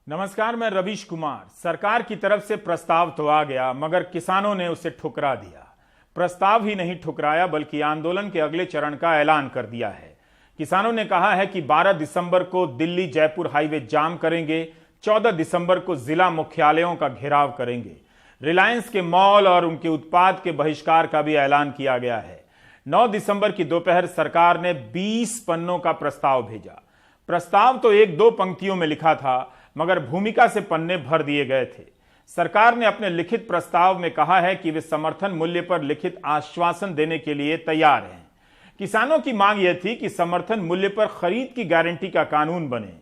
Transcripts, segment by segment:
नमस्कार, मैं रवीश कुमार। सरकार की तरफ से प्रस्ताव तो आ गया, मगर किसानों ने उसे ठुकरा दिया। प्रस्ताव ही नहीं ठुकराया, बल्कि आंदोलन के अगले चरण का ऐलान कर दिया है। किसानों ने कहा है कि 12 दिसंबर को दिल्ली जयपुर हाईवे जाम करेंगे, 14 दिसंबर को जिला मुख्यालयों का घेराव करेंगे। रिलायंस के मॉल और उनके उत्पाद के बहिष्कार का भी ऐलान किया गया है। 9 दिसंबर की दोपहर सरकार ने 20 पन्नों का प्रस्ताव भेजा। प्रस्ताव तो 1-2 पंक्तियों में लिखा था, मगर भूमिका से पन्ने भर दिए गए थे। सरकार ने अपने लिखित प्रस्ताव में कहा है कि वे समर्थन मूल्य पर लिखित आश्वासन देने के लिए तैयार हैं। किसानों की मांग यह थी कि समर्थन मूल्य पर खरीद की गारंटी का कानून बने,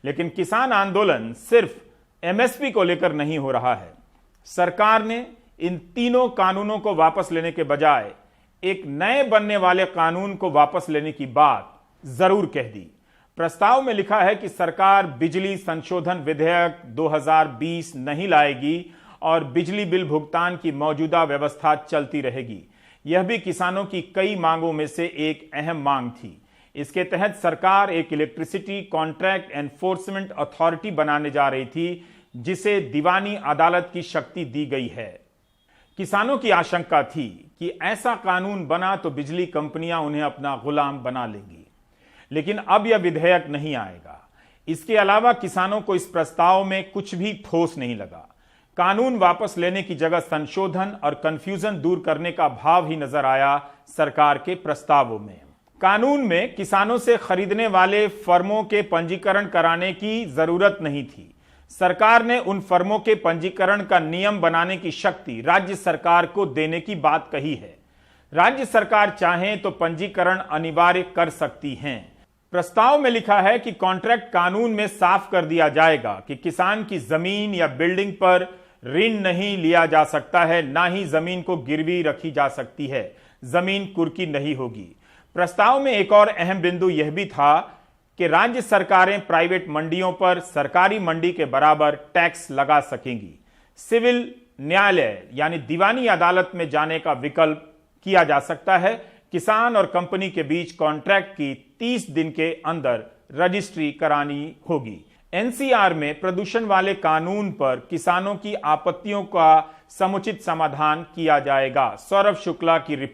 लेकिन किसान आंदोलन सिर्फ एमएसपी को लेकर नहीं हो रहा है। सरकार ने इन तीनों कानूनों को वापस लेने के बजाय एक नए बनने वाले कानून को वापस लेने की बात जरूर कह दी। प्रस्ताव में लिखा है कि सरकार बिजली संशोधन विधेयक 2020 नहीं लाएगी और बिजली बिल भुगतान की मौजूदा व्यवस्था चलती रहेगी। यह भी किसानों की कई मांगों में से एक अहम मांग थी। इसके तहत सरकार एक इलेक्ट्रिसिटी कॉन्ट्रैक्ट एनफोर्समेंट अथॉरिटी बनाने जा रही थी, जिसे दीवानी अदालत की शक्ति दी गई है। किसानों की आशंका थी कि ऐसा कानून बना तो बिजली कंपनियां उन्हें अपना गुलाम बना लेंगी, लेकिन अब यह विधेयक नहीं आएगा। इसके अलावा किसानों को इस प्रस्ताव में कुछ भी ठोस नहीं लगा। कानून वापस लेने की जगह संशोधन और कंफ्यूजन दूर करने का भाव ही नजर आया सरकार के प्रस्तावों में। कानून में किसानों से खरीदने वाले फर्मों के पंजीकरण कराने की जरूरत नहीं थी। सरकार ने उन फर्मों के पंजीकरण का नियम बनाने की शक्ति राज्य सरकार को देने की बात कही है। राज्य सरकार चाहे तो पंजीकरण अनिवार्य कर सकती हैं। प्रस्ताव में लिखा है कि कॉन्ट्रैक्ट कानून में साफ कर दिया जाएगा कि किसान की जमीन या बिल्डिंग पर ऋण नहीं लिया जा सकता है, ना ही जमीन को गिरवी रखी जा सकती है। जमीन कुर्की नहीं होगी। प्रस्ताव में एक और अहम बिंदु यह भी था कि राज्य सरकारें प्राइवेट मंडियों पर सरकारी मंडी के बराबर टैक्स लगा सकेंगी। सिविल न्यायालय यानी दीवानी अदालत में जाने का विकल्प किया जा सकता है। किसान और कंपनी के बीच कॉन्ट्रैक्ट की 30 दिन के अंदर रजिस्ट्री करानी होगी। एनसीआर में प्रदूषण वाले कानून पर किसानों की आपत्तियों का समुचित समाधान किया जाएगा। सौरभ शुक्ला की रिपोर्ट।